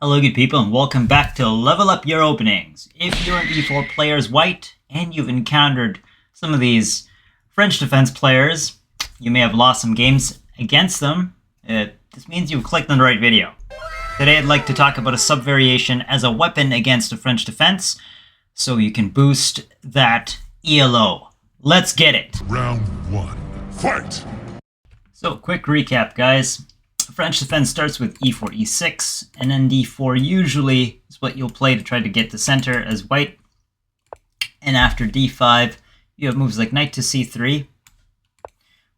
Hello good people and welcome back to Level Up Your Openings. If you're an e4 player as white and you've encountered some of these French defense players, you may have lost some games against them. This means you've clicked on the right video. Today I'd like to talk about a sub-variation as a weapon against a French defense so you can boost that ELO. Let's get it! Round 1. Fight! So quick recap guys. French defense starts with e4, e6, and then d4 usually is what you'll play to try to get to center as white. And after d5, you have moves like knight to c3,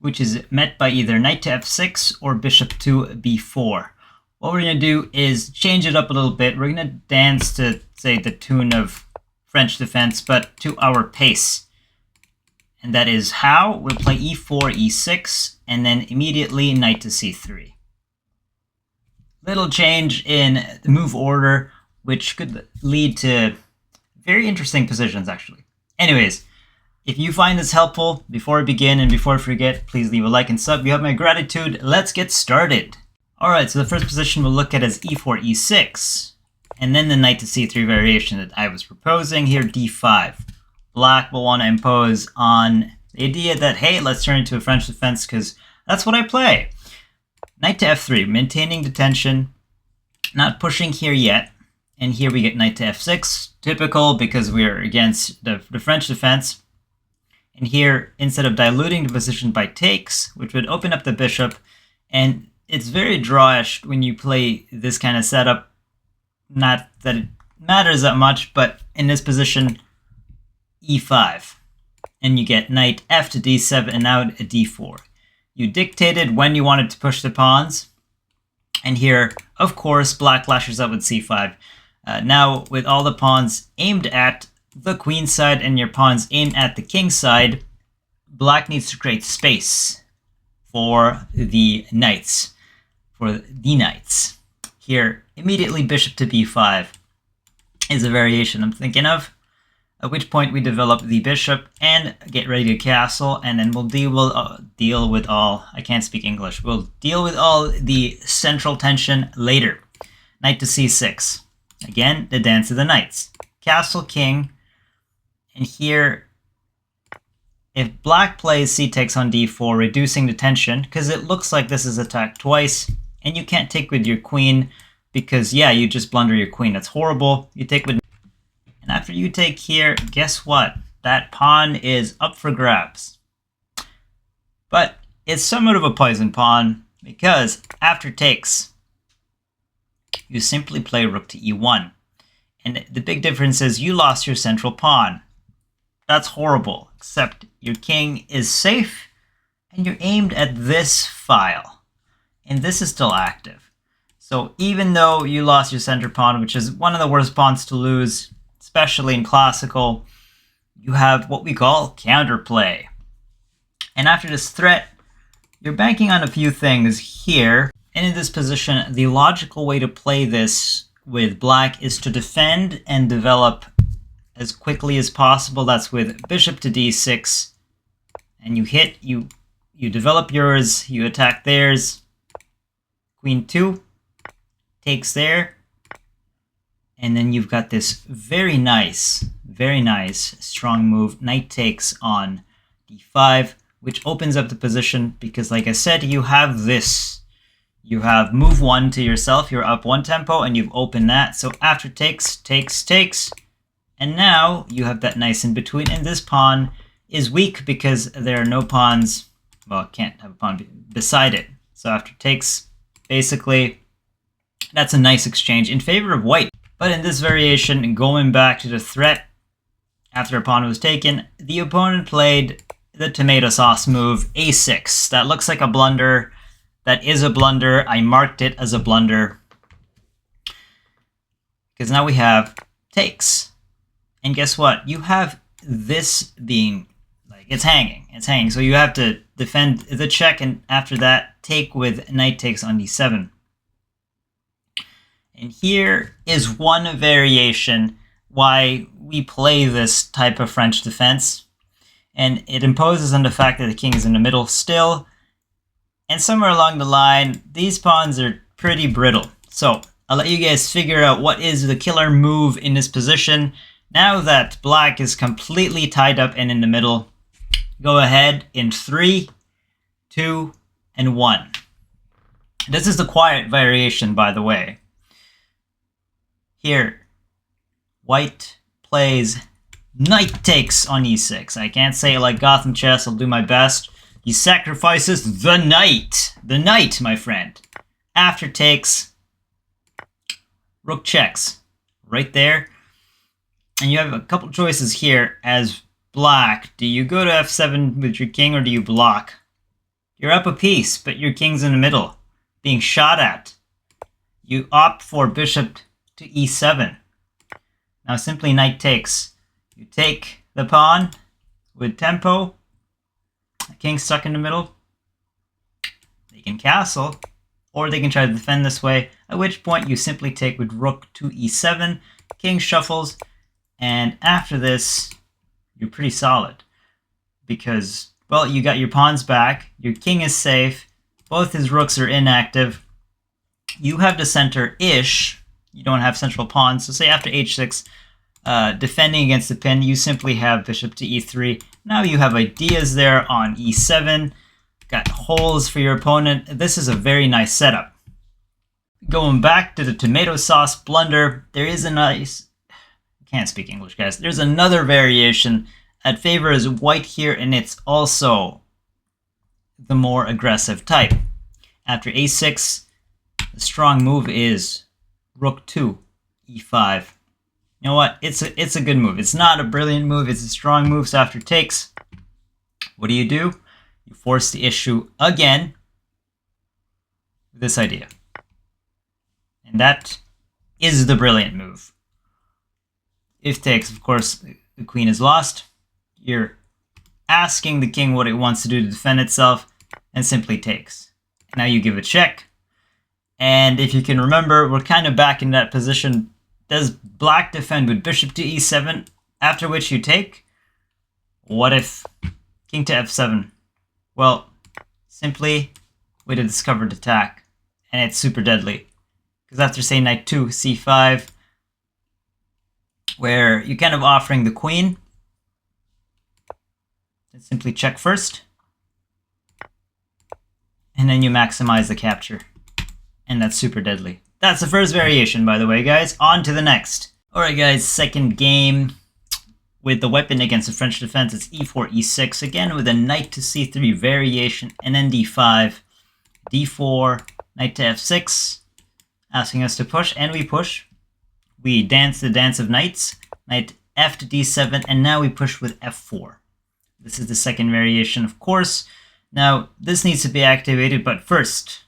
which is met by either knight to f6 or bishop to b4. What we're going to do is change it up a little bit. We're going to dance to, say, the tune of French defense, but to our pace. And that is how we'll play e4, e6, and then immediately knight to c3. Little change in the move order, which could lead to very interesting positions, actually. Anyways, if you find this helpful, before I begin and before I forget, please leave a like and sub. You have my gratitude. Let's get started. Alright, so the first position we'll look at is e4, e6, and then the knight to c3 variation that I was proposing here, d5. Black will want to impose on the idea that, hey, let's turn into a French defense because that's what I play. Knight to f3, maintaining the tension, not pushing here yet. And here we get knight to f6, typical because we're against the French defense. And here, instead of diluting the position by takes, which would open up the bishop, and it's very drawish when you play this kind of setup. Not that it matters that much, but in this position, e5. And you get knight f to d7 and now a d4. You dictated when you wanted to push the pawns. And here, of course, black lashes out with c5. Now, with all the pawns aimed at the queen side and your pawns aimed at the king side, black needs to create space for the knights. Here, immediately bishop to b5 is a variation I'm thinking of. At which point we develop the bishop and get ready to castle, and then we'll deal with all, I can't speak English, we'll deal with all the central tension later. Knight to c6. Again, the dance of the knights. Castle, king, and here, if black plays c takes on d4, reducing the tension, because it looks like this is attacked twice, and you can't take with your queen, because yeah, you just blunder your queen, that's horrible. You take with and after you take here, guess what? That pawn is up for grabs. But it's somewhat of a poison pawn because after takes, you simply play rook to e1. And the big difference is you lost your central pawn. That's horrible, except your king is safe and you're aimed at this file. And this is still active. So even though you lost your center pawn, which is one of the worst pawns to lose, especially in classical, you have what we call counterplay. And after this threat, you're banking on a few things here. And in this position, the logical way to play this with black is to defend and develop as quickly as possible. That's with bishop to d6. And you hit, you develop yours, you attack theirs. Queen 2 takes there. And then you've got this very nice, strong move. Knight takes on d5, which opens up the position because, like I said, you have this. You have move 1 to yourself. You're up 1 tempo, and you've opened that. So after takes, takes. And now you have that nice in between. And this pawn is weak because there are no pawns. Well, can't have a pawn beside it. So after takes, basically, that's a nice exchange in favor of white. But in this variation, going back to the threat after a pawn was taken, the opponent played the tomato sauce move a6. That looks like a blunder. That is a blunder. I marked it as a blunder. Because now we have takes. And guess what? You have this being, like, it's hanging. It's hanging. So you have to defend the check, and after that, take with knight takes on d7. And here is one variation why we play this type of French defense. And it imposes on the fact that the king is in the middle still. And somewhere along the line, these pawns are pretty brittle. So I'll let you guys figure out what is the killer move in this position. Now that black is completely tied up and in the middle, go ahead in 3, 2, and 1. This is the quiet variation, by the way. Here, white plays knight takes on e6. I can't say it like Gotham Chess, I'll do my best. He sacrifices the knight. The knight, my friend. After takes, rook checks. Right there. And you have a couple choices here as black. Do you go to f7 with your king or do you block? You're up a piece, but your king's in the middle, being shot at. You opt for bishop to e7. Now simply knight takes. You take the pawn with tempo. The king's stuck in the middle. They can castle, or they can try to defend this way, at which point you simply take with rook to e7. King shuffles, and after this, you're pretty solid. Because, well, you got your pawns back, your king is safe, both his rooks are inactive. You have the center-ish. You don't have central pawns, so say after h6, defending against the pin, you simply have bishop to e3. Now you have ideas there on e7. Got holes for your opponent. This is a very nice setup. Going back to the tomato sauce blunder, there is a nice... I can't speak English, guys. There's another variation that favors white here, and it's also the more aggressive type. After a6, the strong move is rook to e5. You know what? It's a good move. It's not a brilliant move. It's a strong move. So after takes, what do? You force the issue again with this idea. And that is the brilliant move. If takes, of course, the queen is lost. You're asking the king what it wants to do to defend itself, and simply takes. Now you give a check. And if you can remember, we're kind of back in that position. Does black defend with bishop to e7, after which you take? What if king to f7? Well, simply with a discovered attack, and it's super deadly. Because after, say, knight to c5, where you're kind of offering the queen, and simply check first, and then you maximize the capture. And that's super deadly. That's the first variation, by the way, guys. On to the next. Alright, guys, second game. With the weapon against the French defense, it's e4, e6. Again, with a knight to c3 variation, and then d5. d4, knight to f6. Asking us to push, and we push. We dance the dance of knights. Knight f to d7, and now we push with f4. This is the second variation, of course. Now, this needs to be activated, but first,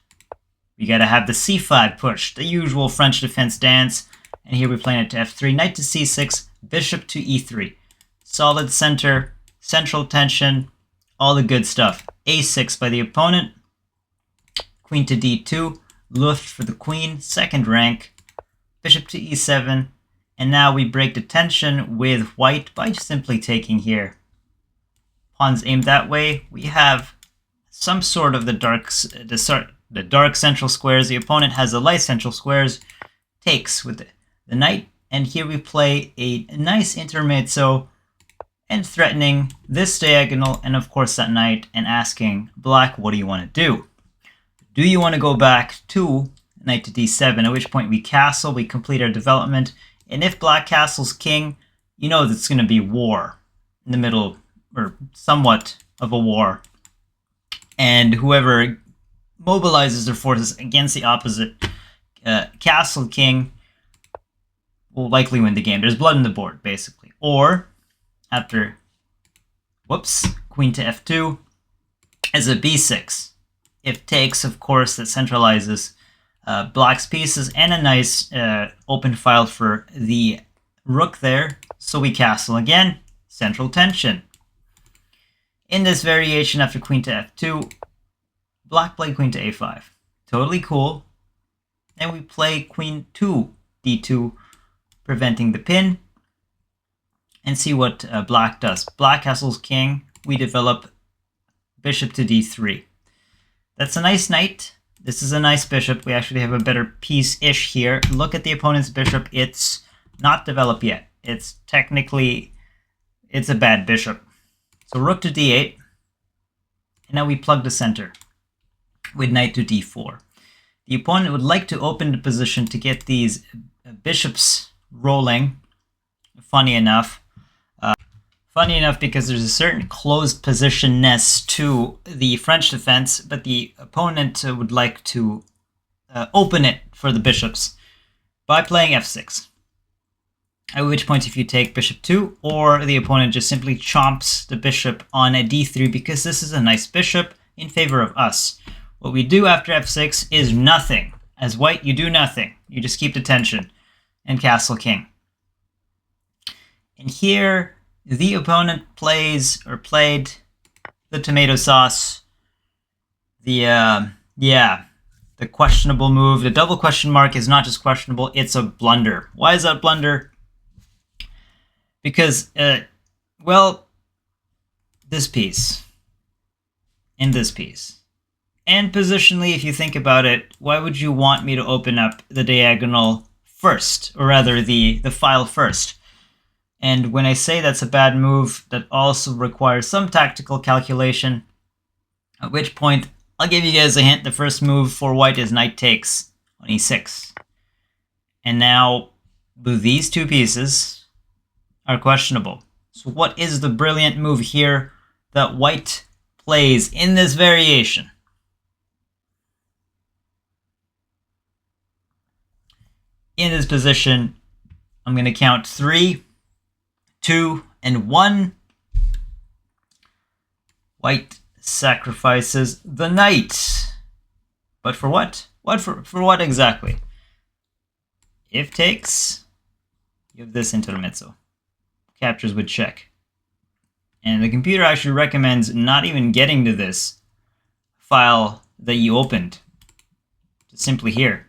we gotta have the c5 push, the usual French defense dance. And here we're playing it to f3, knight to c6, bishop to e3. Solid center, central tension, all the good stuff. a6 by the opponent, queen to d2, luft for the queen, second rank, bishop to e7, and now we break the tension with white by simply taking here. Pawns aimed that way. We have some sort of the dark central squares. The opponent has the light central squares. Takes with the knight, and here we play a nice intermezzo and threatening this diagonal and of course that knight, and asking black, what do you want to do? Do you want to go back to knight to d7, at which point we castle, we complete our development, and if black castles king, you know that's going to be war in the middle, or somewhat of a war, and whoever mobilizes their forces against the opposite castle king will likely win the game. There's blood on the board, basically. Or, after, whoops, queen to f2, as a b6. If takes, of course, that centralizes black's pieces, and a nice open file for the rook there. So we castle again, central tension. In this variation, after queen to f2, black played queen to a5. Totally cool. And we play queen to d2, preventing the pin. And see what black does. Black castles king. We develop bishop to d3. That's a nice knight. This is a nice bishop. We actually have a better piece-ish here. Look at the opponent's bishop. It's not developed yet. It's technically, it's a bad bishop. So rook to d8. And now we plug the center with knight to d4. The opponent would like to open the position to get these bishops rolling. Funny enough. Funny enough, because there's a certain closed positionness to the French defense, but the opponent would like to open it for the bishops by playing f6. At which point, if you take bishop 2, or the opponent just simply chomps the bishop on a d3, because this is a nice bishop in favor of us. What we do after f6 is nothing. As white, you do nothing. You just keep the tension and castle king. And here, the opponent played the tomato sauce, the questionable move. The double question mark is not just questionable, it's a blunder. Why is that blunder? Because, well, this piece, and this piece. And positionally, if you think about it, why would you want me to open up the diagonal first, or rather the file first? And when I say that's a bad move, that also requires some tactical calculation, at which point, I'll give you guys a hint. The first move for white is knight takes on e6. And now, these two pieces are questionable. So what is the brilliant move here that white plays in this variation? In this position, I'm going to count 3, 2, and 1. White sacrifices the knight. But for what? For what exactly? If takes, you have this intermezzo. Captures with check. And the computer actually recommends not even getting to this file that you opened. Just simply here.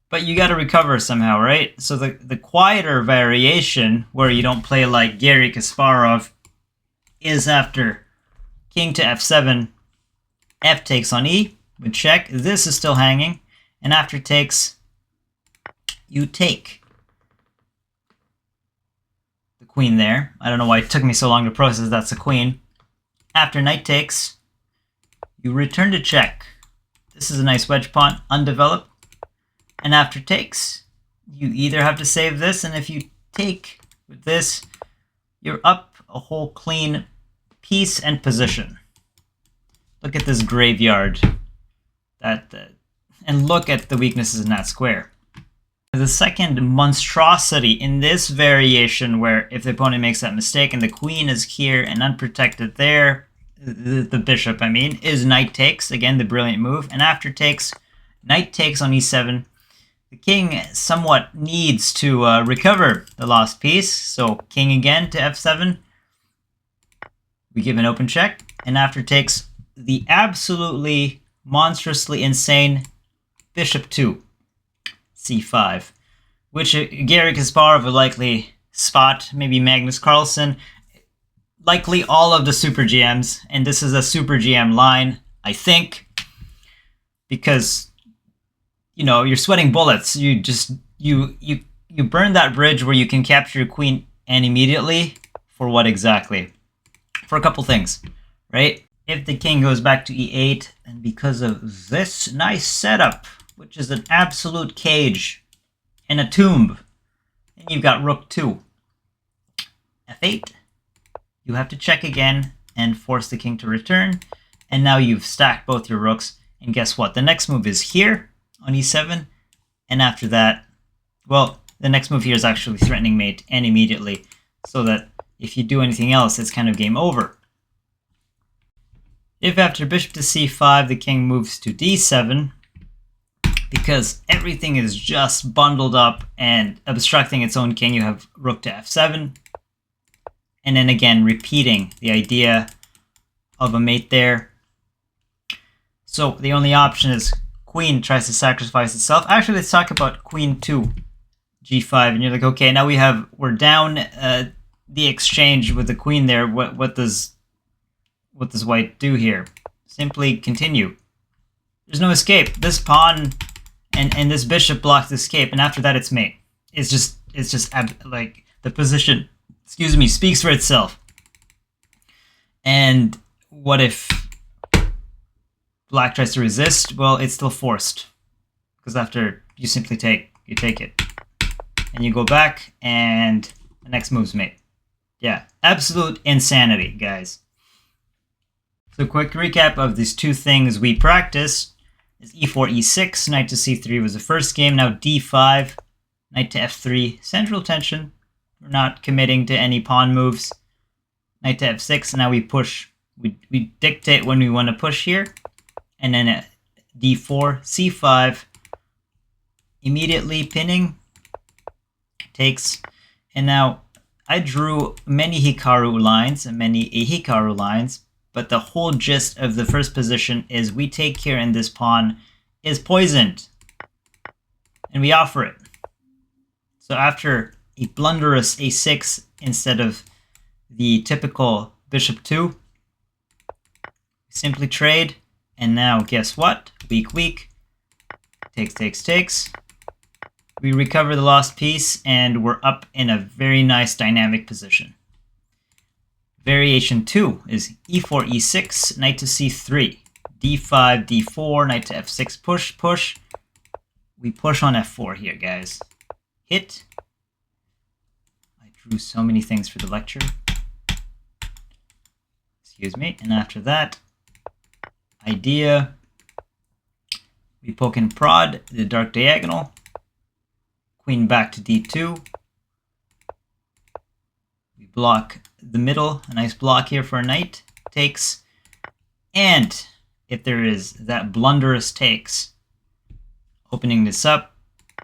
But you got to recover somehow, right? So the quieter variation, where you don't play like Garry Kasparov, is after king to f7, f takes on e with check. This is still hanging. And after takes, you take the queen there. I don't know why it took me so long to process that's a queen. After knight takes, you return to check. This is a nice wedge pawn, undeveloped. And after takes, you either have to save this, and if you take with this, you're up a whole clean piece and position. Look at this graveyard. And look at the weaknesses in that square. The second monstrosity in this variation, where if the opponent makes that mistake and the queen is here and unprotected there, the bishop, I mean, is knight takes. Again, the brilliant move. And after takes, knight takes on e7. The king somewhat needs to recover the lost piece, so king again to f7. We give an open check, and after takes the absolutely monstrously insane bishop 2, c5, which Garry Kasparov would likely spot, maybe Magnus Carlsen, likely all of the super GMs, and this is a super GM line, I think, because you know, you're sweating bullets. You just you burn that bridge where you can capture your queen and immediately. For what exactly? For a couple things, right? If the king goes back to e8, and because of this nice setup, which is an absolute cage and a tomb, and you've got rook 2. f8, you have to check again and force the king to return, and now you've stacked both your rooks. And guess what? The next move is here on e7, and after that, well, the next move here is actually threatening mate and immediately, so that if you do anything else, it's kind of game over. If after bishop to c5, the king moves to d7, because everything is just bundled up and obstructing its own king, you have rook to f7, and then again repeating the idea of a mate there. So the only option is queen tries to sacrifice itself. Actually, let's talk about queen 2, g5, and you're like, okay, now we're down the exchange with the queen there. What does white do here? Simply continue. There's no escape. This pawn and this bishop blocks escape, and after that it's mate. It's just like the position, excuse me, speaks for itself. And what if black tries to resist? Well, it's still forced, because after you simply take it, and you go back, and the next move's mate. Yeah, absolute insanity, guys. So quick recap of these two things we practiced is e4, e6, knight to c3 was the first game. Now d5, knight to f3, central tension. We're not committing to any pawn moves. Knight to f6, now we push. We dictate when we want to push here. And then at d4, c5, immediately pinning, takes. And now I drew many Hikaru lines and many Hikaru lines, but the whole gist of the first position is we take care and this pawn is poisoned. And we offer it. So after a blunderous a6 instead of the typical bishop 2, we simply trade. And now guess what? Weak, weak. Takes, takes, takes. We recover the lost piece, and we're up in a very nice dynamic position. Variation 2 is e4, e6, knight to c3, d5, d4, knight to f6, push, push. We push on f4 here, guys. Hit. I drew so many things for the lecture. Excuse me. And after that, idea. We poke and prod the dark diagonal. Queen back to d2. We block the middle, a nice block here for a knight. Takes. And if there is that blunderous takes, opening this up,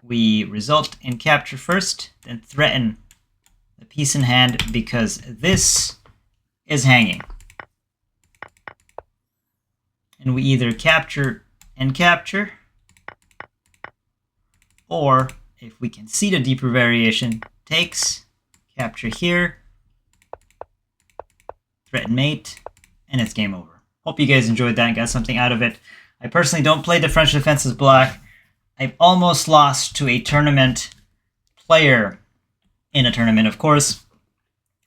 we result in capture first, then threaten the piece in hand because this is hanging. And we either capture and capture, or if we can see the deeper variation, takes, capture here, threaten mate, and it's game over. Hope you guys enjoyed that and got something out of it. I personally don't play the French defense as black. I've almost lost to a tournament player in a tournament, of course,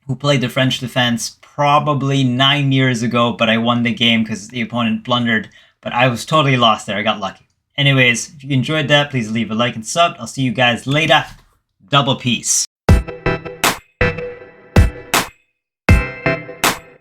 who played the French defense probably 9 years ago, but I won the game because the opponent blundered, but I was totally lost there. I got lucky. Anyways, if you enjoyed that, please leave a like and sub. I'll see you guys later. Double peace.